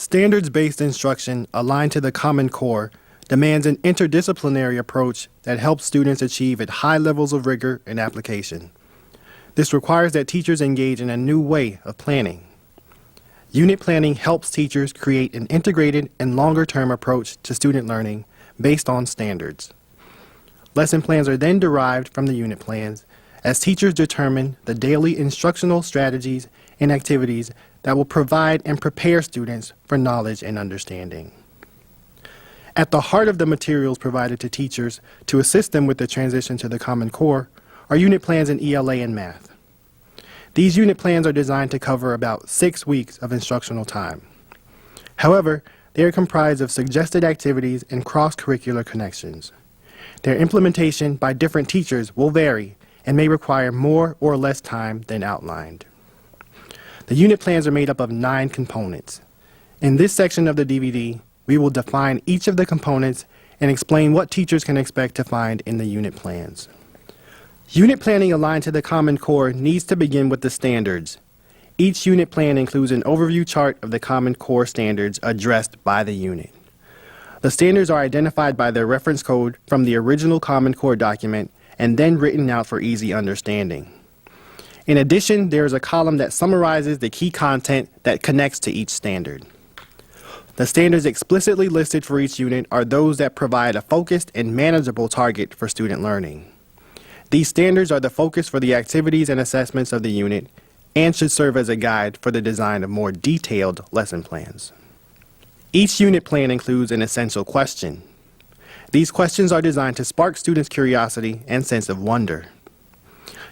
Standards-based instruction aligned to the Common Core demands an interdisciplinary approach that helps students achieve at high levels of rigor and application. This requires that teachers engage in a new way of planning. Unit planning helps teachers create an integrated and longer-term approach to student learning based on standards. Lesson plans are then derived from the unit plans as teachers determine the daily instructional strategies and activities that will provide and prepare students for knowledge and understanding. At the heart of the materials provided to teachers to assist them with the transition to the Common Core are unit plans in ELA and math. These unit plans are designed to cover about 6 weeks of instructional time. However, they are comprised of suggested activities and cross-curricular connections. Their implementation by different teachers will vary and may require more or less time than outlined. The unit plans are made up of 9 components. In this section of the DVD, we will define each of the components and explain what teachers can expect to find in the unit plans. Unit planning aligned to the Common Core needs to begin with the standards. Each unit plan includes an overview chart of the Common Core standards addressed by the unit. The standards are identified by their reference code from the original Common Core document and then written out for easy understanding. In addition, there is a column that summarizes the key content that connects to each standard. The standards explicitly listed for each unit are those that provide a focused and manageable target for student learning. These standards are the focus for the activities and assessments of the unit and should serve as a guide for the design of more detailed lesson plans. Each unit plan includes an essential question. These questions are designed to spark students' curiosity and sense of wonder.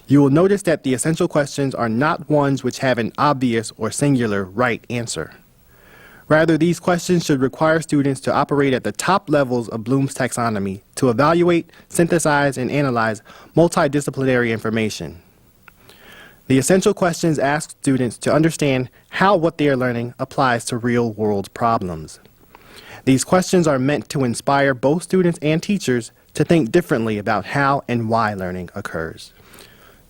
You will notice that the essential questions are not ones which have an obvious or singular right answer. Rather, these questions should require students to operate at the top levels of Bloom's taxonomy to evaluate, synthesize, and analyze multidisciplinary information. The essential questions ask students to understand how what they are learning applies to real-world problems. These questions are meant to inspire both students and teachers to think differently about how and why learning occurs.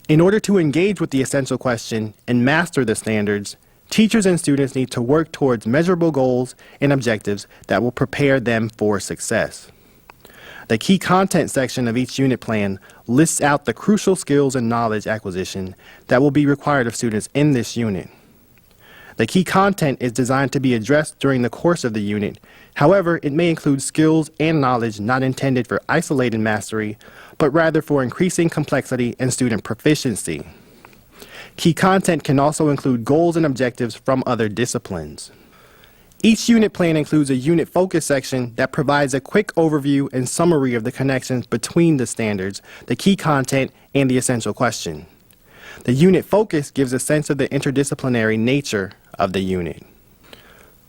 In order to engage with the essential question and master the standards, teachers and students need to work towards measurable goals and objectives that will prepare them for success. The key content section of each unit plan lists out the crucial skills and knowledge acquisition that will be required of students in this unit. The key content is designed to be addressed during the course of the unit. However, it may include skills and knowledge not intended for isolated mastery, but rather for increasing complexity and student proficiency. Key content can also include goals and objectives from other disciplines. Each unit plan includes a unit focus section that provides a quick overview and summary of the connections between the standards, the key content, and the essential question. The unit focus gives a sense of the interdisciplinary nature of the unit.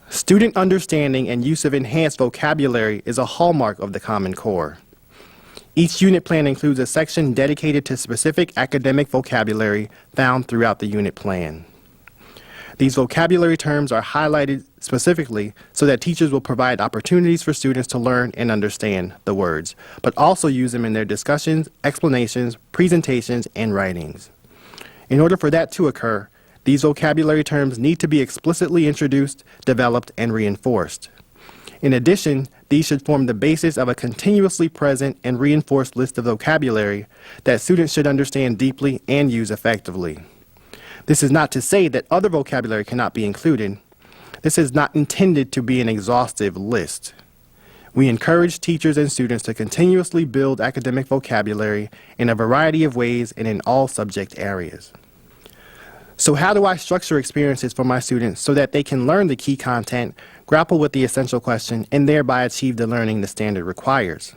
Student understanding and use of enhanced vocabulary is a hallmark of the Common Core. Each unit plan includes a section dedicated to specific academic vocabulary found throughout the unit plan. These vocabulary terms are highlighted specifically so that teachers will provide opportunities for students to learn and understand the words, but also use them in their discussions, explanations, presentations, and writings. In order for that to occur, these vocabulary terms need to be explicitly introduced, developed, and reinforced. In addition, these should form the basis of a continuously present and reinforced list of vocabulary that students should understand deeply and use effectively. This is not to say that other vocabulary cannot be included. This is not intended to be an exhaustive list. We encourage teachers and students to continuously build academic vocabulary in a variety of ways and in all subject areas. So how do I structure experiences for my students so that they can learn the key content, grapple with the essential question, and thereby achieve the learning the standard requires?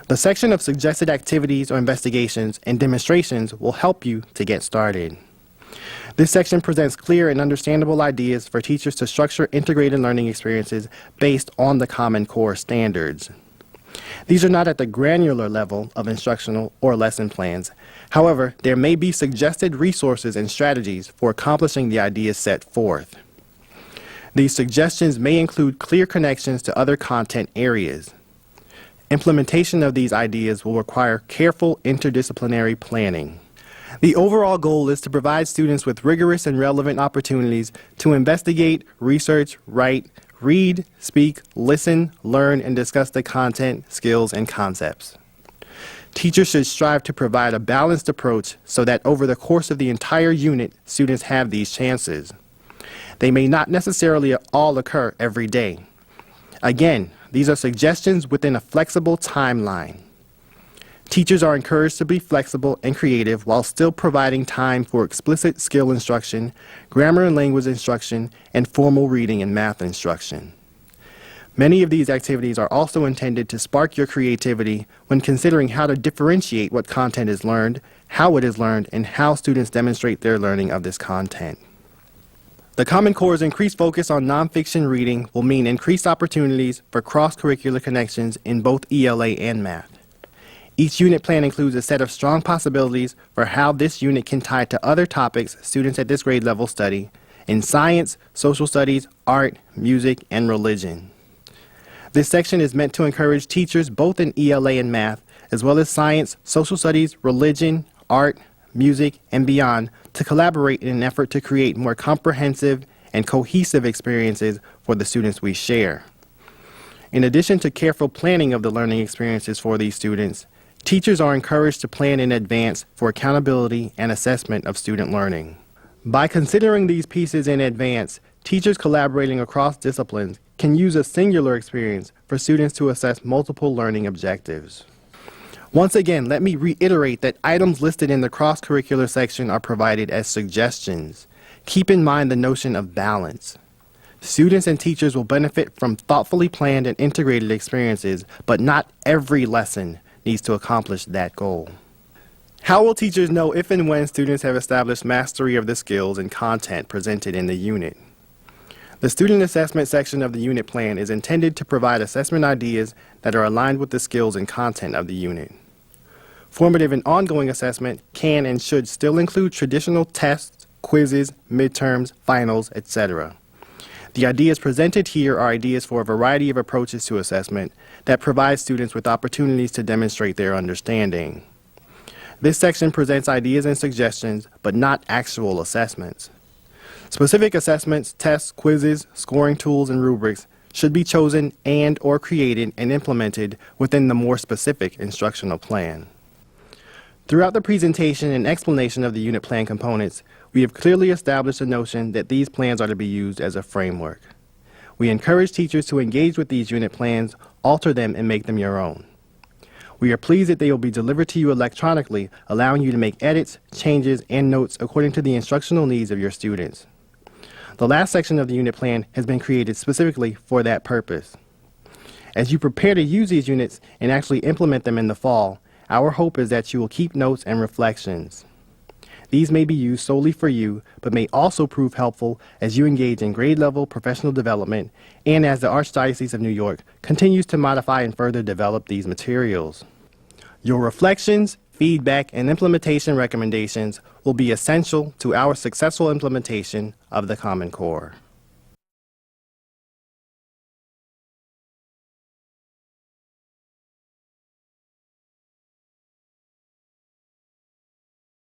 The section of suggested activities or investigations and demonstrations will help you to get started. This section presents clear and understandable ideas for teachers to structure integrated learning experiences based on the Common Core standards. These are not at the granular level of instructional or lesson plans. However, there may be suggested resources and strategies for accomplishing the ideas set forth. These suggestions may include clear connections to other content areas. Implementation of these ideas will require careful interdisciplinary planning. The overall goal is to provide students with rigorous and relevant opportunities to investigate, research, write, read, speak, listen, learn, and discuss the content, skills, and concepts. Teachers should strive to provide a balanced approach so that over the course of the entire unit, students have these chances. They may not necessarily all occur every day. Again, these are suggestions within a flexible timeline. Teachers are encouraged to be flexible and creative while still providing time for explicit skill instruction, grammar and language instruction, and formal reading and math instruction. Many of these activities are also intended to spark your creativity when considering how to differentiate what content is learned, how it is learned, and how students demonstrate their learning of this content. The Common Core's increased focus on nonfiction reading will mean increased opportunities for cross-curricular connections in both ELA and math. Each unit plan includes a set of strong possibilities for how this unit can tie to other topics students at this grade level study in science, social studies, art, music, and religion. This section is meant to encourage teachers both in ELA and math, as well as science, social studies, religion, art, music, and beyond, to collaborate in an effort to create more comprehensive and cohesive experiences for the students we share. In addition to careful planning of the learning experiences for these students, teachers are encouraged to plan in advance for accountability and assessment of student learning. By considering these pieces in advance, teachers collaborating across disciplines can use a singular experience for students to assess multiple learning objectives. Once again, let me reiterate that items listed in the cross-curricular section are provided as suggestions. Keep in mind the notion of balance. Students and teachers will benefit from thoughtfully planned and integrated experiences, but not every lesson needs to accomplish that goal. How will teachers know if and when students have established mastery of the skills and content presented in the unit? The student assessment section of the unit plan is intended to provide assessment ideas that are aligned with the skills and content of the unit. Formative and ongoing assessment can and should still include traditional tests, quizzes, midterms, finals, etc. The ideas presented here are ideas for a variety of approaches to assessment that provide students with opportunities to demonstrate their understanding. This section presents ideas and suggestions, but not actual assessments. Specific assessments, tests, quizzes, scoring tools, and rubrics should be chosen and/or created and implemented within the more specific instructional plan. Throughout the presentation and explanation of the unit plan components, we have clearly established the notion that these plans are to be used as a framework. We encourage teachers to engage with these unit plans, alter them, and make them your own. We are pleased that they will be delivered to you electronically, allowing you to make edits, changes, and notes according to the instructional needs of your students. The last section of the unit plan has been created specifically for that purpose. As you prepare to use these units and actually implement them in the fall, our hope is that you will keep notes and reflections. These may be used solely for you, but may also prove helpful as you engage in grade-level professional development and as the Archdiocese of New York continues to modify and further develop these materials. Your reflections, feedback, and implementation recommendations will be essential to our successful implementation of the Common Core.